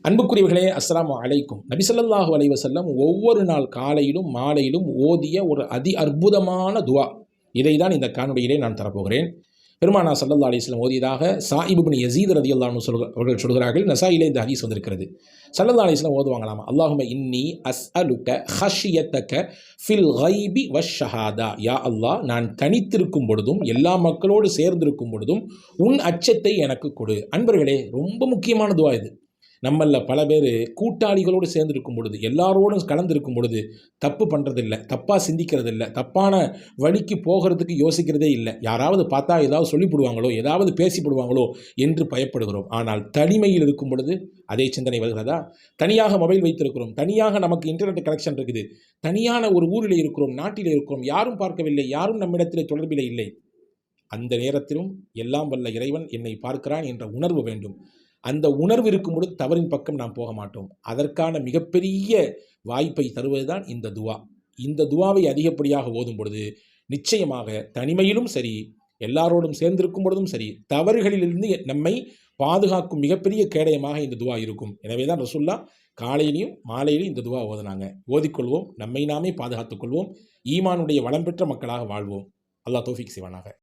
அன்புக்குரியவர்களே, அஸ்ஸலாமு அலைக்கும். நபி ஸல்லல்லாஹு அலைஹி வஸல்லம் ஒவ்வொரு நாள் காலையிலும் மாலையிலும் ஓதிய ஒரு அற்புதமான துஆ. இதை தான் இந்த காணொளியிலே நான் தரப்போகிறேன். பெருமானார் ஸல்லல்லாஹு அலைஹி வஸல்லம் ஓதியதாக ஸாயிப் இப்னு யஸீத் ரலியல்லாஹு அன்ஹு அவர்கள் சொல்கிறார்கள். நசாயிலே இந்த ஹதீஸ் வந்திருக்கிறது. ஸல்லல்லாஹு அலைஹி வஸல்லம் ஓதுவாங்களாமா, அல்லாஹும்ம இன்னி அஸ்அலுக ஹஷியத்தக ஃபில் கைபி வஷ்ஷஹாதா. யா அல்லாஹ், நான் தனித்திருக்கும் பொழுதும் எல்லா மக்களோடு சேர்ந்திருக்கும் பொழுதும் உன் அச்சத்தை எனக்கு கொடு. அன்பர்களே, ரொம்ப முக்கியமான துஆ இது. நம்மள பல பேர் கூட்டாளிகளோடு சேர்ந்திருக்கும் பொழுது, எல்லாரோடும் கலந்திருக்கும் பொழுது தப்பு பண்ணுறதில்லை, தப்பாக சிந்திக்கிறதில்லை, தப்பான வழிக்கு போகிறதுக்கு யோசிக்கிறதே இல்லை. யாராவது பார்த்தா ஏதாவது சொல்லிவிடுவாங்களோ, ஏதாவது பேசிவிடுவாங்களோ என்று பயப்படுகிறோம். ஆனால் தனிமையில் இருக்கும் பொழுது அதே சிந்தனை வருகிறதா? தனியாக மொபைல் வைத்திருக்கிறோம், தனியாக நமக்கு இன்டர்நெட் கனெக்ஷன் இருக்குது, தனியான ஒரு ஊரில் இருக்கிறோம், நாட்டில் இருக்கிறோம், யாரும் பார்க்கவில்லை, யாரும் நம்மிடத்தில் தொடர்பிலே இல்லை. அந்த நேரத்திலும் எல்லாம் வல்ல இறைவன் என்னை பார்க்கிறான் என்ற உணர்வு வேண்டும். அந்த உணர்வு இருக்கும் பொழுது தவறின் பக்கம் நாம் போக மாட்டோம். அதற்கான மிகப்பெரிய வாய்ப்பை தருவதுதான் இந்த துஆ. இந்த துஆவை அதிகப்படியாக ஓதும் பொழுது நிச்சயமாக தனிமையிலும் சரி, எல்லாரோடும் சேர்ந்திருக்கும் பொழுதும் சரி, தவறுகளிலிருந்து நம்மை பாதுகாக்கும் மிகப்பெரிய கேடயமாக இந்த துஆ இருக்கும். எனவே தான் ரசூலுல்லாஹ் காலையிலையும் மாலையிலையும் இந்த துஆ ஓதுனாங்க. ஓதிக்கொள்வோம், நம்மை நாமே பாதுகாத்துக் கொள்வோம், ஈமானுடைய வளம் பெற்ற மக்களாக வாழ்வோம். அல்லாஹ் தௌஃபீக் செய்வானாக.